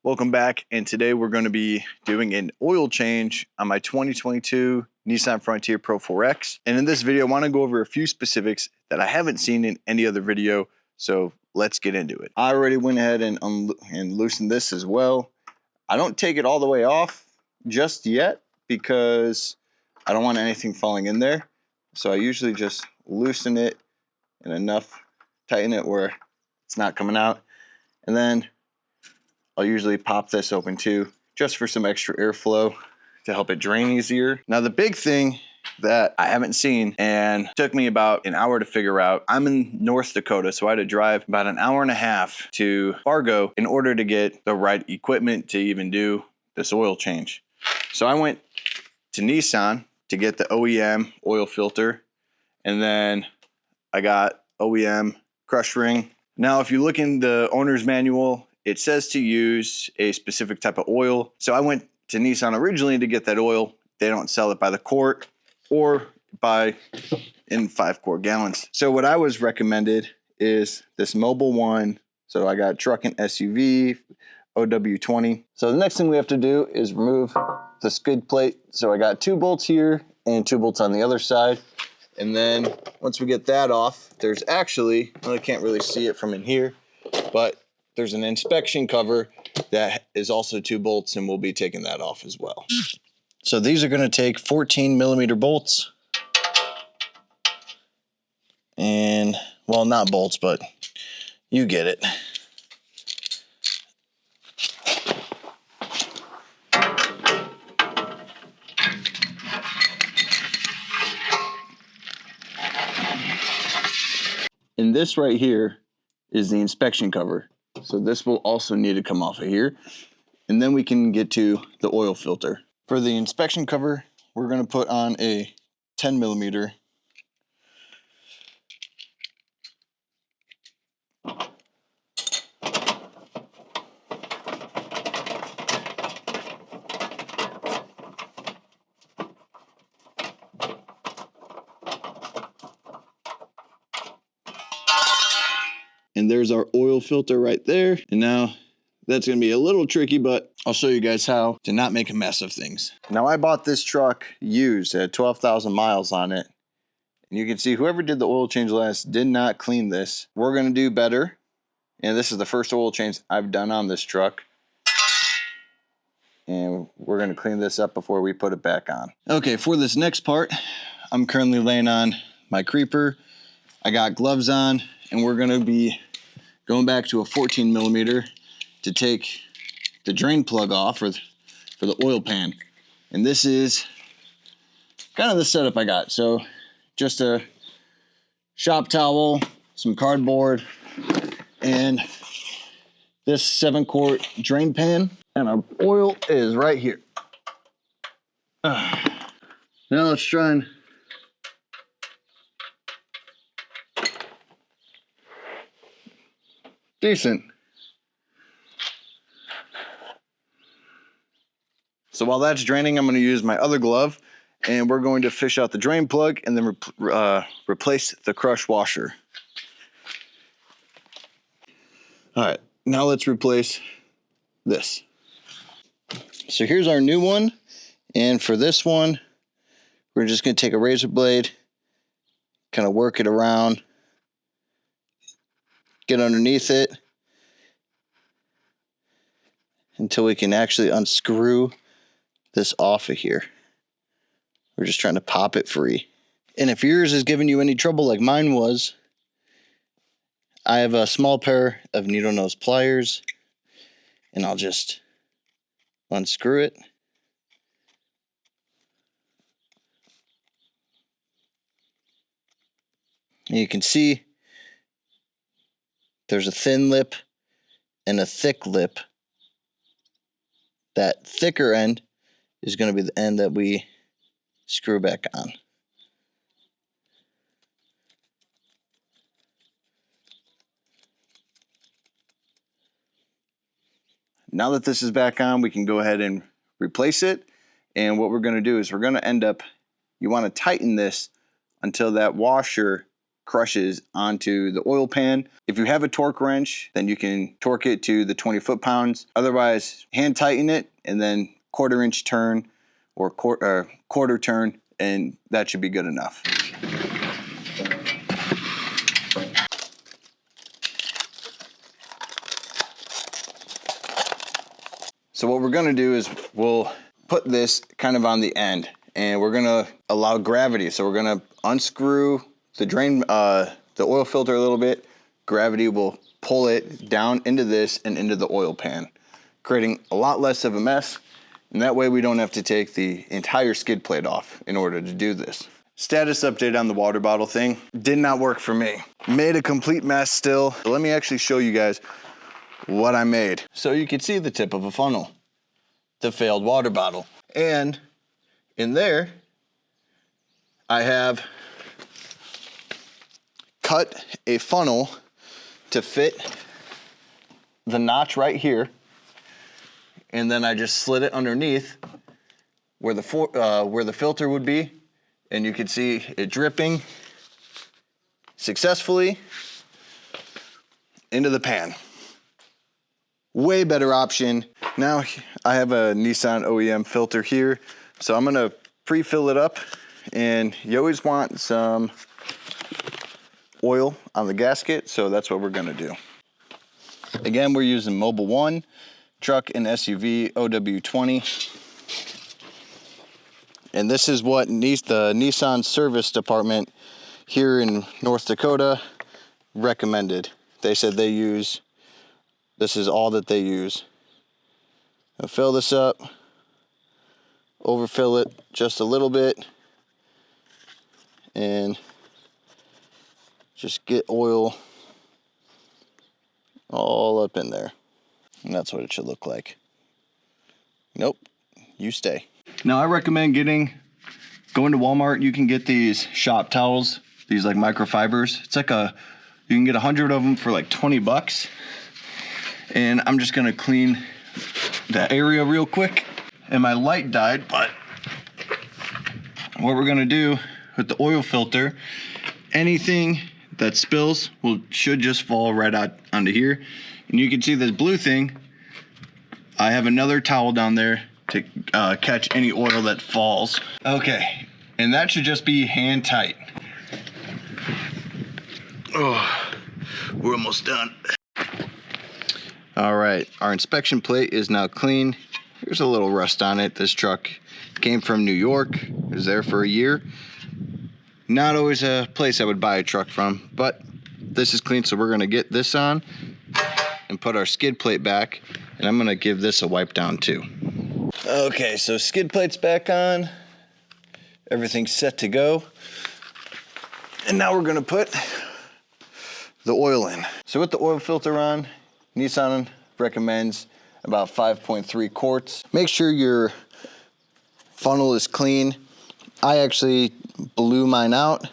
Welcome back, and today we're going to be doing an oil change on my 2022 Nissan Frontier PRO4X. And in this video, I want to go over a few specifics that I haven't seen in any other video, so let's get into it. I already went ahead and loosened this as well. I don't take it all the way off just yet because I don't want anything falling in there. So I usually just loosen it and enough, tighten it where it's not coming out. And then I'll usually pop this open too, just for some extra airflow to help it drain easier. Now the big thing that I haven't seen and took me about an hour to figure out, I'm in North Dakota, so I had to drive about an hour and a half to Fargo in order to get the right equipment to even do this oil change. So I went to Nissan to get the OEM oil filter, and then I got OEM crush ring. Now if you look in the owner's manual, it says to use a specific type of oil. So I went to Nissan originally to get that oil. They don't sell it by the quart or in 5-quart gallons. So what I was recommended is this Mobile One. So I got truck and SUV, OW20. So the next thing we have to do is remove the skid plate. So I got 2 bolts here and 2 bolts on the other side. And then once we get that off, there's actually, well, I can't really see it from in here, but there's an inspection cover that is also 2 bolts, and we'll be taking that off as well. So these are gonna take 14mm bolts. And, well, not bolts, but you get it. And this right here is the inspection cover. So this will also need to come off of here. And then we can get to the oil filter. For the inspection cover, we're gonna put on a 10mm. And there's our oil filter right there. And now that's gonna be a little tricky, but I'll show you guys how to not make a mess of things. Now I bought this truck used, it had 12,000 miles on it. And you can see whoever did the oil change last did not clean this. We're gonna do better. And this is the first oil change I've done on this truck. And we're gonna clean this up before we put it back on. Okay, for this next part, I'm currently laying on my creeper. I got gloves on, and we're gonna be going back to a 14mm to take the drain plug off for the oil pan. And this is kind of the setup I got. So just a shop towel, some cardboard, and this 7-quart drain pan. And our oil is right here. Now let's try and decent. So while that's draining, I'm going to use my other glove, and we're going to fish out the drain plug and then replace the crush washer. All right, now let's replace this. So here's our new one, and for this one, we're just going to take a razor blade, kind of work it around, get underneath it until we can actually unscrew this off of here. We're just trying to pop it free. And if yours is giving you any trouble like mine was, I have a small pair of needle nose pliers, and I'll just unscrew it. And you can see there's a thin lip and a thick lip. That thicker end is going to be the end that we screw back on. Now that this is back on, we can go ahead and replace it. And what we're going to do is we're going to end up, you want to tighten this until that washer crushes onto the oil pan. If you have a torque wrench, then you can torque it to the 20 foot-pounds. Otherwise, hand tighten it and then 1/4 inch turn or quarter turn, and that should be good enough. So what we're gonna do is we'll put this kind of on the end, and we're gonna allow gravity. So we're gonna unscrew the drain, the oil filter a little bit. Gravity will pull it down into this and into the oil pan, creating a lot less of a mess. And that way we don't have to take the entire skid plate off in order to do this. Status update on the water bottle thing. Did not work for me. Made a complete mess still. But let me actually show you guys what I made. So you can see the tip of a funnel, the failed water bottle. And in there, I have cut a funnel to fit the notch right here. And then I just slid it underneath where the filter would be. And you can see it dripping successfully into the pan. Way better option. Now I have a Nissan OEM filter here, so I'm gonna pre-fill it up, and you always want some oil on the gasket, so that's what we're gonna do. Again, we're using Mobil 1, truck and SUV OW20. And this is what the Nissan Service Department here in North Dakota recommended. They said this is all that they use. I'll fill this up, overfill it just a little bit, and just get oil all up in there. And that's what it should look like. Nope, you stay. Now I recommend going to Walmart. You can get these shop towels, these like microfibers. It's like you can get 100 of them for like 20 bucks. And I'm just gonna clean that area real quick. And my light died, but what we're gonna do with the oil filter, anything that spills should just fall right out onto here. And you can see this blue thing. I have another towel down there to catch any oil that falls. Okay, and that should just be hand tight. Oh, we're almost done. All right, our inspection plate is now clean. There's a little rust on it. This truck came from New York. It was there for a year. Not always a place I would buy a truck from, but this is clean, so we're gonna get this on and put our skid plate back, and I'm gonna give this a wipe down too. Okay, so skid plate's back on. Everything's set to go. And now we're gonna put the oil in. So with the oil filter on, Nissan recommends about 5.3 quarts. Make sure your funnel is clean. I actually blew mine out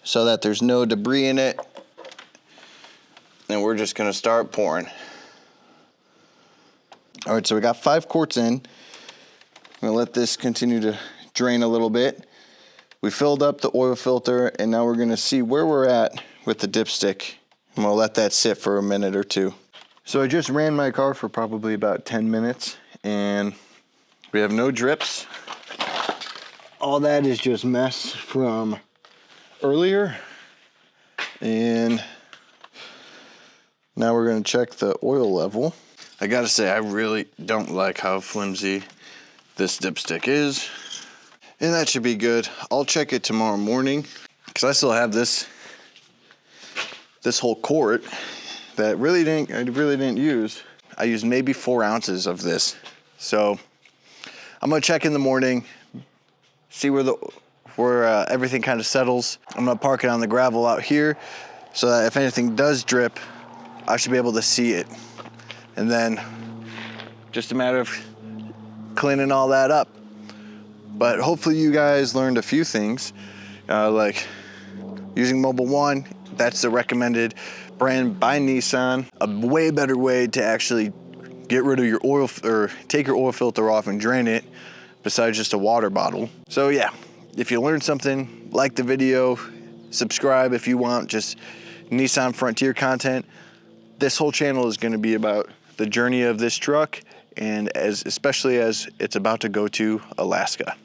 so that there's no debris in it. And we're just gonna start pouring. All right, so we got 5 quarts in. I'm gonna let this continue to drain a little bit. We filled up the oil filter, and now we're gonna see where we're at with the dipstick. I'm gonna let that sit for a minute or two. So I just ran my car for probably about 10 minutes, and we have no drips. All that is just mess from earlier. And now we're gonna check the oil level. I gotta say, I really don't like how flimsy this dipstick is. And that should be good. I'll check it tomorrow morning, because I still have this whole quart that I really didn't use. I used maybe 4 ounces of this. So I'm gonna check in the morning, see where everything kind of settles. I'm gonna park it on the gravel out here so that if anything does drip, I should be able to see it. And then just a matter of cleaning all that up. But hopefully you guys learned a few things, like using Mobil 1. That's the recommended brand by Nissan. A way better way to actually get rid of your oil, or take your oil filter off and drain it, besides just a water bottle. So yeah, if you learned something, like the video, subscribe if you want just Nissan Frontier content. This whole channel is going to be about the journey of this truck, and especially as it's about to go to Alaska.